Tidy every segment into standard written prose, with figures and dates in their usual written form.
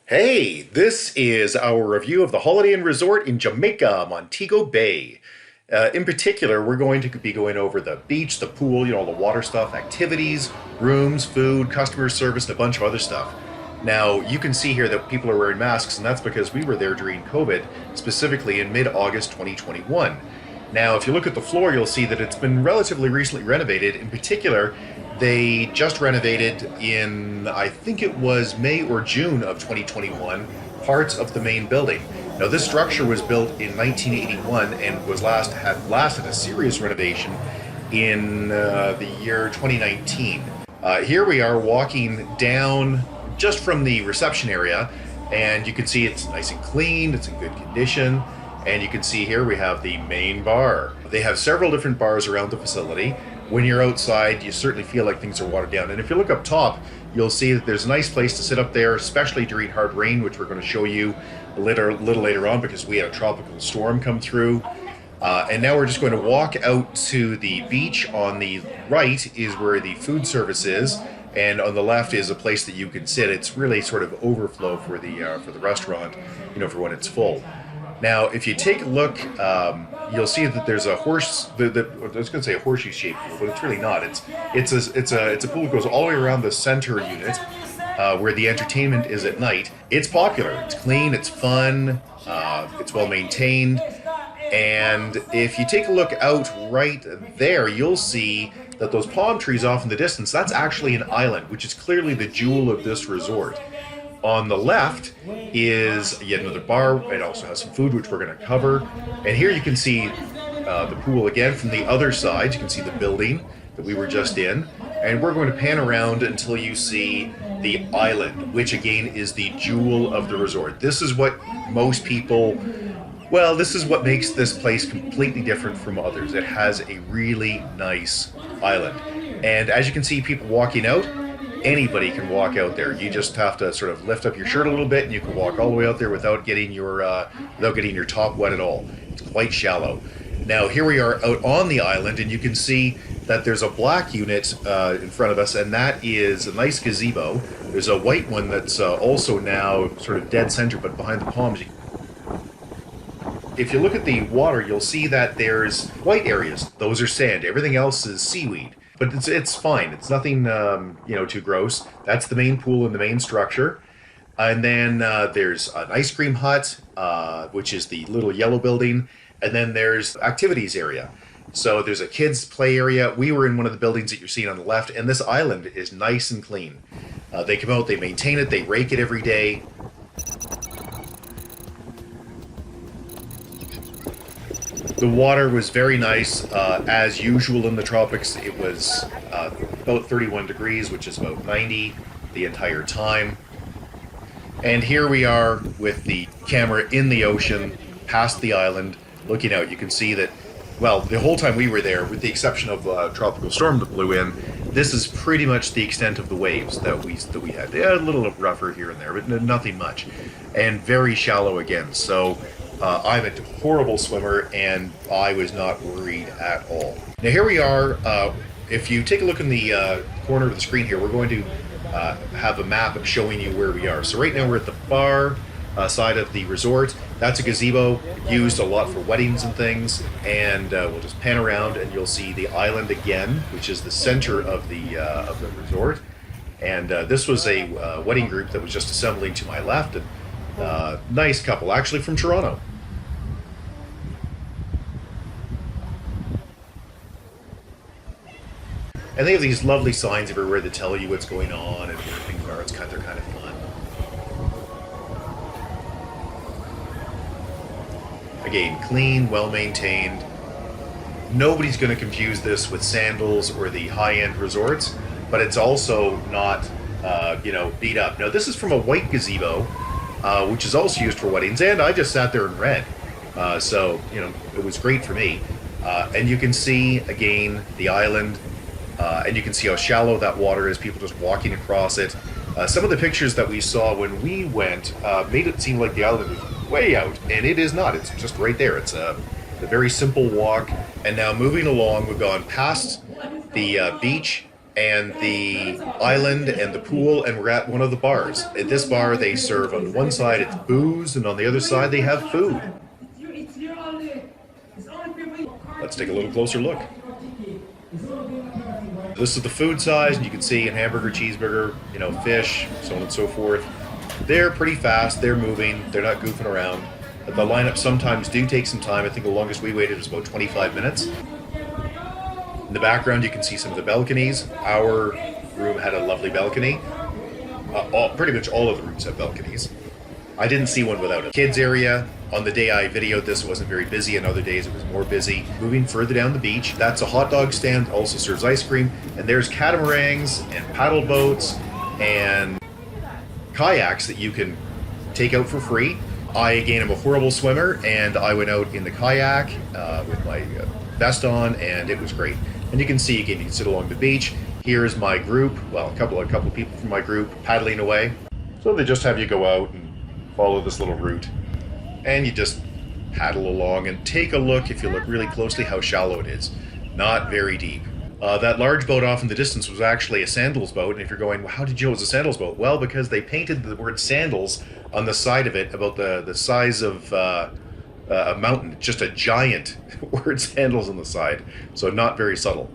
Hey, this is our review of the Holiday Inn Resort in Jamaica, Montego Bay. In particular, we're going to be going over the beach, the pool, all the water stuff, activities, rooms, food, customer service, and a bunch of other stuff. Now, you can see here that people are wearing masks, and that's because we were there during COVID, specifically in mid-August 2021. Now, if you look at the floor, you'll see that it's been relatively recently renovated. In particular, they just renovated in, I think it was May or June of 2021, parts of the main building. Now, this structure was built in 1981 and had lasted a serious renovation in the year 2019. Here we are walking down just from the reception area, and you can see it's nice and clean, it's in good condition. And you can see here we have the main bar. They have several different bars around the facility. When you're outside, you certainly feel like things are watered down. And if you look up top, you'll see that there's a nice place to sit up there, especially during hard rain, which we're going to show you a little later on because we had a tropical storm come through. And now we're just going to walk out to the beach. On the right is where the food service is, and on the left is a place that you can sit. It's really sort of overflow for the restaurant, for when it's full. Now, if you take a look, you'll see that there's a I was going to say a horseshoe-shaped pool, but it's really not. It's a pool that goes all the way around the center unit, where the entertainment is at night. It's popular. It's clean. It's fun. It's well maintained. And if you take a look out right there, you'll see that those palm trees off in the distance, that's actually an island, which is clearly the jewel of this resort. On the left is yet another bar. It also has some food, which we're going to cover. And here you can see the pool again from the other side. You can see the building that we were just in. And we're going to pan around until you see the island, which again is the jewel of the resort. This is what most people... this is what makes this place completely different from others. It has a really nice island. And as you can see, people walking out, anybody can walk out there. You just have to sort of lift up your shirt a little bit, and you can walk all the way out there without getting your top wet at all. It's quite shallow. Now here we are out on the island, and you can see that there's a black unit in front of us, and that is a nice gazebo. There's a white one that's also now sort of dead center, but behind the palms. If you look at the water, you'll see that there's white areas. Those are sand. Everything else is seaweed. But it's fine. It's nothing, too gross. That's the main pool and the main structure. And then there's an ice cream hut, which is the little yellow building. And then there's the activities area. So there's a kids' play area. We were in one of the buildings that you're seeing on the left, and this island is nice and clean. They come out, they maintain it, they rake it every day. The water was very nice, as usual in the tropics. It was about 31 degrees, which is about 90 the entire time. And here we are with the camera in the ocean, past the island, looking out. You can see that, the whole time we were there, with the exception of a tropical storm that blew in, this is pretty much the extent of the waves that we had. They had a little rougher here and there, but nothing much. And very shallow again. So I'm a horrible swimmer, and I was not worried at all. Now here we are. If you take a look in the corner of the screen here, we're going to have a map showing you where we are. So right now we're at the far side of the resort. That's a gazebo used a lot for weddings and things. And we'll just pan around, and you'll see the island again, which is the center of the resort. And this was a wedding group that was just assembling to my left. And nice couple, actually from Toronto. And they have these lovely signs everywhere that tell you what's going on and where things are. They're kind of fun. Again, clean, well-maintained. Nobody's going to confuse this with Sandals or the high-end resorts, but it's also not, beat up. Now, this is from a white gazebo, which is also used for weddings, and I just sat there and read. So, it was great for me. And you can see, again, the island, and you can see how shallow that water is, people just walking across it. Some of the pictures that we saw when we went made it seem like the island was way out, and it is not. It's just right there. It's a very simple walk. And now moving along, we've gone past the beach and the island and the pool, and we're at one of the bars. At this bar, they serve on one side it's booze, and on the other side they have food. Let's take a little closer look. This is the food size, and you can see a hamburger, cheeseburger, fish, so on and so forth. They're pretty fast, they're moving, they're not goofing around. But the lineup sometimes do take some time. I think the longest we waited was about 25 minutes. In the background, you can see some of the balconies. Our room had a lovely balcony. Pretty much all of the rooms have balconies. I didn't see one without it. Kids area, on the day I videoed this, it wasn't very busy, and other days it was more busy. Moving further down the beach, that's a hot dog stand, also serves ice cream, and there's catamarans and paddle boats and kayaks that you can take out for free. I, again, am a horrible swimmer, and I went out in the kayak with my vest on, and it was great. And you can see, again, you can sit along the beach. Here's my group, well, a couple of people from my group paddling away. So they just have you go out and follow this little route, and you just paddle along and take a look, if you look really closely, how shallow it is. Not very deep. That large boat off in the distance was actually a Sandals boat, and if you're going, well, how did you know it was a Sandals boat? Well, because they painted the word Sandals on the side of it about the size of a mountain, just a giant word Sandals on the side, so not very subtle.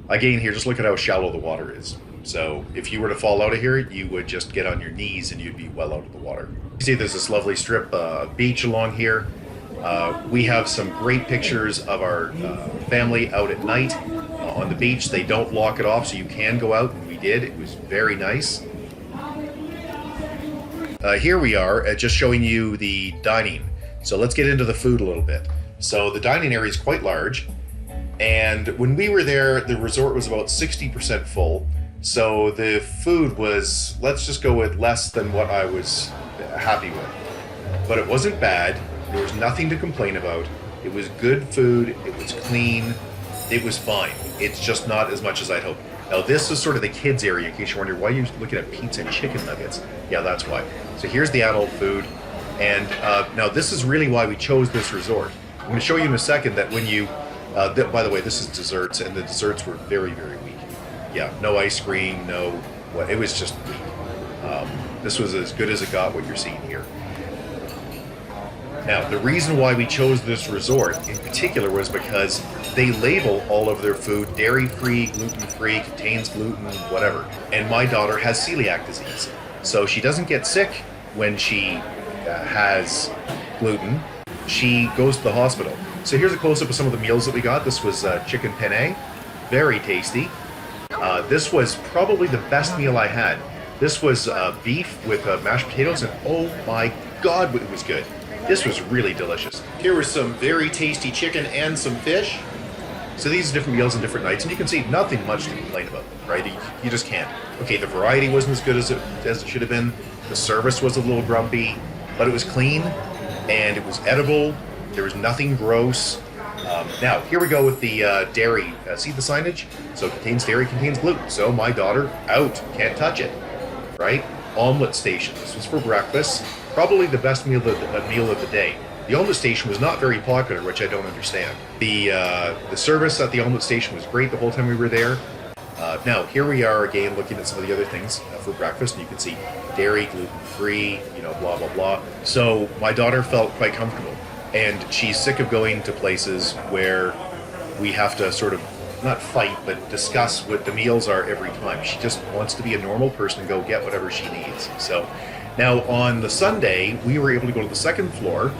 Again, here, just look at how shallow the water is. So if you were to fall out of here, you would just get on your knees and you'd be well out of the water. You see there's this lovely strip beach along here. We have some great pictures of our family out at night on the beach. They don't lock it off, so you can go out, and we did. It was very nice. Here we are, just showing you the dining. So let's get into the food a little bit. So the dining area is quite large, and when we were there, the resort was about 60% full. So the food was, let's just go with less than what I was happy with. But it wasn't bad. There was nothing to complain about. It was good food. It was clean. It was fine. It's just not as much as I'd hoped. Now this is sort of the kids area, in case you're wondering why you're looking at pizza and chicken nuggets. Yeah, that's why. So here's the adult food. And now this is really why we chose this resort. I'm going to show you in a second that when you, by the way, this is desserts, and the desserts were very, very weak. Yeah, no ice cream, it was just weak. This was as good as it got, what you're seeing here. Now, the reason why we chose this resort in particular was because they label all of their food dairy-free, gluten-free, contains gluten, whatever. And my daughter has celiac disease. So she doesn't get sick when she has gluten. She goes to the hospital. So here's a close-up of some of the meals that we got. This was chicken penne, very tasty. This was probably the best meal I had. This was beef with mashed potatoes, and oh my God, it was good. This was really delicious. Here was some very tasty chicken and some fish. So these are different meals and different nights, and you can see nothing much to complain about, right? You just can't. Okay, the variety wasn't as good as it should have been. The service was a little grumpy, but it was clean, and it was edible. There was nothing gross. Now, here we go with the dairy. See the signage? So it contains dairy, contains gluten. So my daughter, out, can't touch it, right? Omelet station. This was for breakfast. Probably the best meal of the day. The omelet station was not very popular, which I don't understand. The service at the omelet station was great the whole time we were there. Now, here we are again looking at some of the other things for breakfast, and you can see dairy, gluten-free, blah, blah, blah. So my daughter felt quite comfortable, and she's sick of going to places where we have to sort of, not fight, but discuss what the meals are every time. She just wants to be a normal person and go get whatever she needs. So now on the Sunday, we were able to go to the second floor.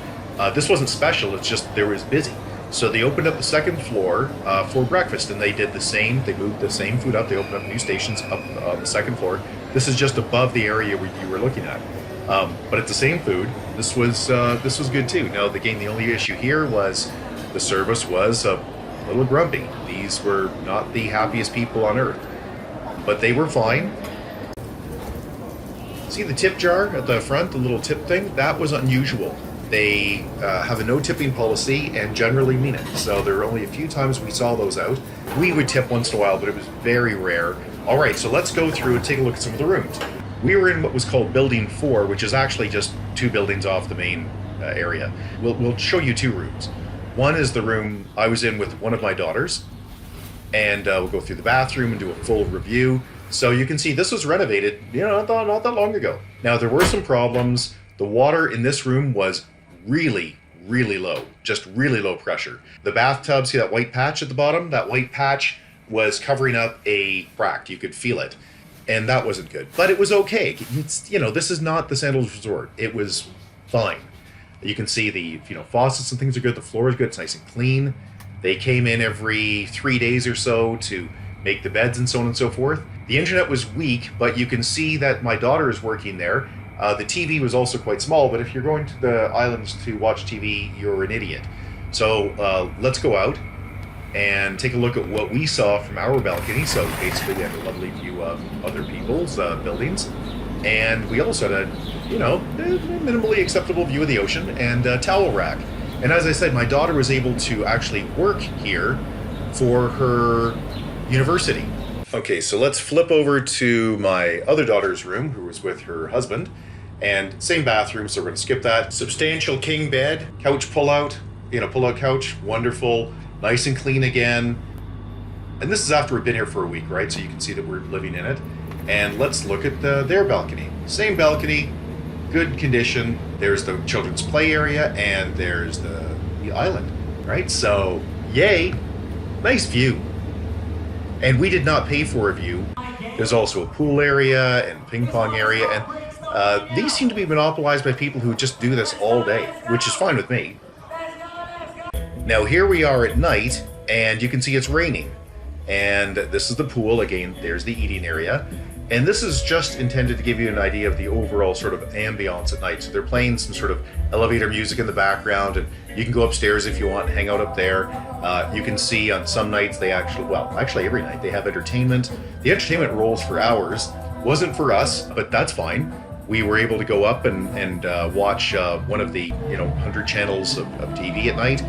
This wasn't special, it's just there was busy. So they opened up the second floor for breakfast, and they did the same. They moved the same food up. They opened up new stations up on the second floor. This is just above the area where you were looking at. But it's the same food. This was good too. Now, again, the only issue here was the service was a little grumpy. These were not the happiest people on earth, but they were fine. See the tip jar at the front, the little tip thing? That was unusual. They have a no tipping policy and generally mean it. So there were only a few times we saw those out. We would tip once in a while, but it was very rare. All right, so let's go through and take a look at some of the rooms. We were in what was called Building 4, which is actually just 2 buildings off the main area. We'll show you 2 rooms. One is the room I was in with one of my daughters, and we'll go through the bathroom and do a full review. So you can see this was renovated, not that long ago. Now there were some problems. The water in this room was really low, just really low pressure. The bathtub, see that white patch at the bottom? That white patch was covering up a crack. You could feel it. And that wasn't good, but it was okay. It's, this is not the Sandals Resort. It was fine. You can see the, faucets and things are good. The floor is good. It's nice and clean. They came in every 3 days or so to make the beds and so on and so forth. The internet was weak, but you can see that my daughter is working there. The TV was also quite small, but if you're going to the islands to watch TV, you're an idiot. So let's go out and take a look at what we saw from our balcony. So basically we had a lovely view of other people's buildings. And we also had a, minimally acceptable view of the ocean and a towel rack. And as I said, my daughter was able to actually work here for her university. Okay, so let's flip over to my other daughter's room, who was with her husband. And same bathroom, so we're going to skip that. Substantial king bed, couch pull-out, pull-out couch, wonderful. Nice and clean again. And this is after we've been here for a week, right? So you can see that we're living in it. And let's look at their balcony. Same balcony, good condition. There's the children's play area and there's the island, right? So, yay, nice view. And we did not pay for a view. There's also a pool area and ping pong area. And these seem to be monopolized by people who just do this all day, which is fine with me. Now here we are at night, and you can see it's raining. And this is the pool. Again, there's the eating area. And this is just intended to give you an idea of the overall sort of ambiance at night. So they're playing some sort of elevator music in the background, and you can go upstairs if you want and hang out up there. You can see on some nights they actually every night they have entertainment. The entertainment rolls for hours. Wasn't for us, but that's fine. We were able to go up and watch one of the 100 channels of TV at night.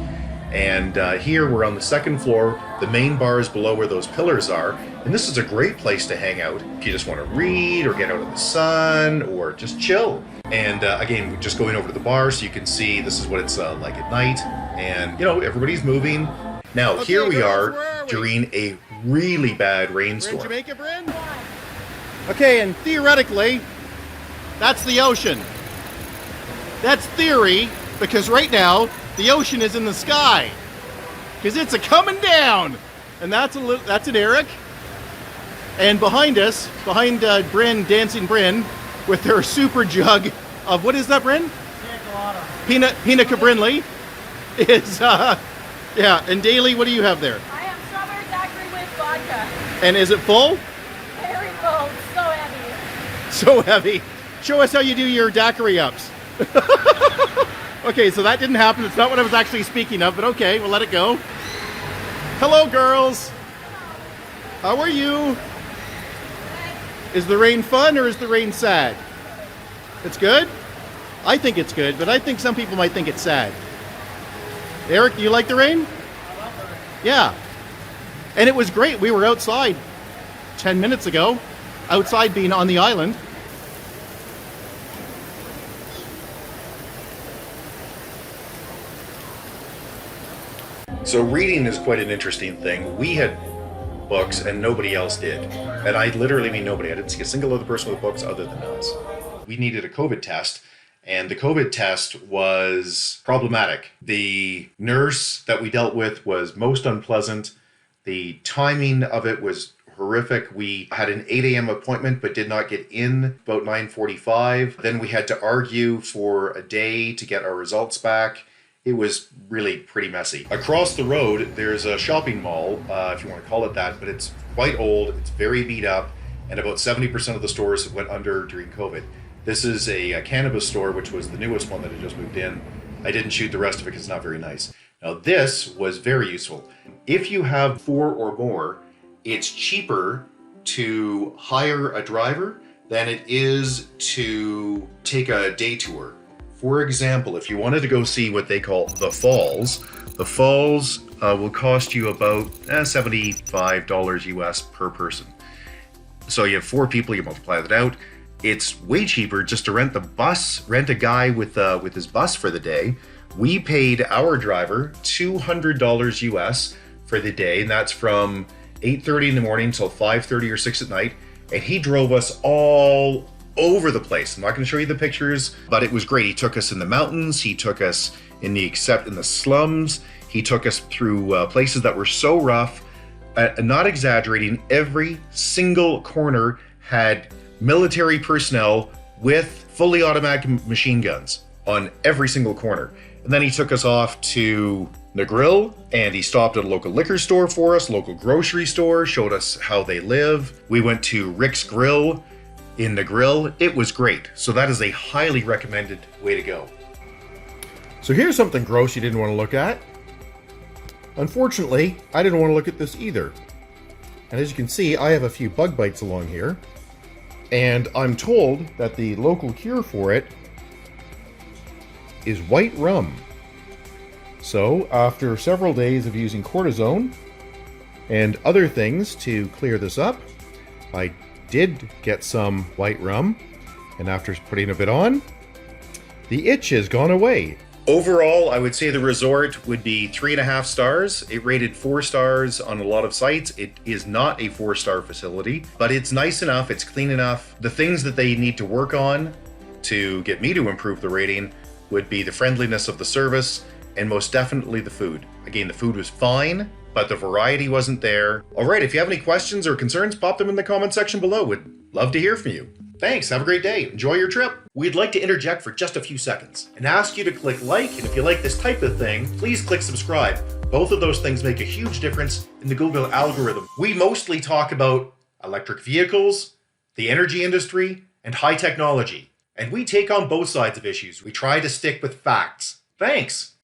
And here we're on the second floor. The main bar is below where those pillars are. And this is a great place to hang out if you just want to read or get out of the sun or just chill. And again, we're just going over to the bar so you can see this is what it's like at night. And, everybody's moving. Now, okay, here we are during a really bad rainstorm. We're in Jamaica, Bryn? Okay, and theoretically, that's the ocean. That's theory, because right now, the ocean is in the sky, because it's coming down, and that's an Eric. And behind us, Bryn, Dancing Bryn, with her super jug of, what is that, Bryn? Pina Cabrinley is, yeah. And Daly, what do you have there? I have strawberry daiquiri with vodka. And is it full? Very full, so heavy. So heavy. Show us how you do your daiquiri ups. Okay, so that didn't happen. It's not what I was actually speaking of, but okay, we'll let it go. Hello, girls. How are you? Is the rain fun or is the rain sad? It's good? I think it's good, but I think some people might think it's sad. Eric, do you like the rain? I love the rain. Yeah. And it was great. We were outside 10 minutes ago, outside being on the island. So reading is quite an interesting thing. We had books and nobody else did. And I literally mean nobody. I didn't see a single other person with books other than us. We needed a COVID test, and the COVID test was problematic. The nurse that we dealt with was most unpleasant. The timing of it was horrific. We had an 8 a.m. appointment but did not get in about 9:45. Then we had to argue for a day to get our results back. It was really pretty messy. Across the road, there's a shopping mall, if you want to call it that, but it's quite old, it's very beat up, and about 70% of the stores went under during COVID. This is a cannabis store, which was the newest one that had just moved in. I didn't shoot the rest of it because it's not very nice. Now this was very useful. If you have 4 or more, it's cheaper to hire a driver than it is to take a day tour. For example, if you wanted to go see what they call the falls will cost you about $75 US per person. So you have 4 people, you multiply that out. It's way cheaper just to rent a guy with his bus for the day. We paid our driver $200 US for the day, and that's from 8:30 in the morning till 5:30 or 6 at night, and he drove us all over the place. I'm not going to show you the pictures, but it was great. He took us in the mountains, he took us in the slums, he took us through places that were so rough. Not exaggerating, every single corner had military personnel with fully automatic machine guns on every single corner. And then he took us off to the grill, and he stopped at a local liquor store for us, local grocery store, showed us how they live. We went to Rick's Grill in the grill. It was great. So that is a highly recommended way to go. So here's something gross you didn't want to look at. Unfortunately, I didn't want to look at this either. And as you can see, I have a few bug bites along here. And I'm told that the local cure for it is white rum. So, after several days of using cortisone and other things to clear this up, I did get some white rum, and after putting a bit on, the itch has gone away. Overall, I would say the resort would be 3.5 stars. It rated 4 stars on a lot of sites. It is not a 4-star facility, but it's nice enough, it's clean enough. The things that they need to work on to get me to improve the rating would be the friendliness of the service, and most definitely the food. Again, the food was fine, but the variety wasn't there. All right, if you have any questions or concerns, pop them in the comment section below. Would love to hear from you. Thanks, have a great day. Enjoy your trip. We'd like to interject for just a few seconds and ask you to click like, and if you like this type of thing, please click subscribe. Both of those things make a huge difference in the Google algorithm. We mostly talk about electric vehicles, the energy industry, and high technology. And we take on both sides of issues. We try to stick with facts. Thanks.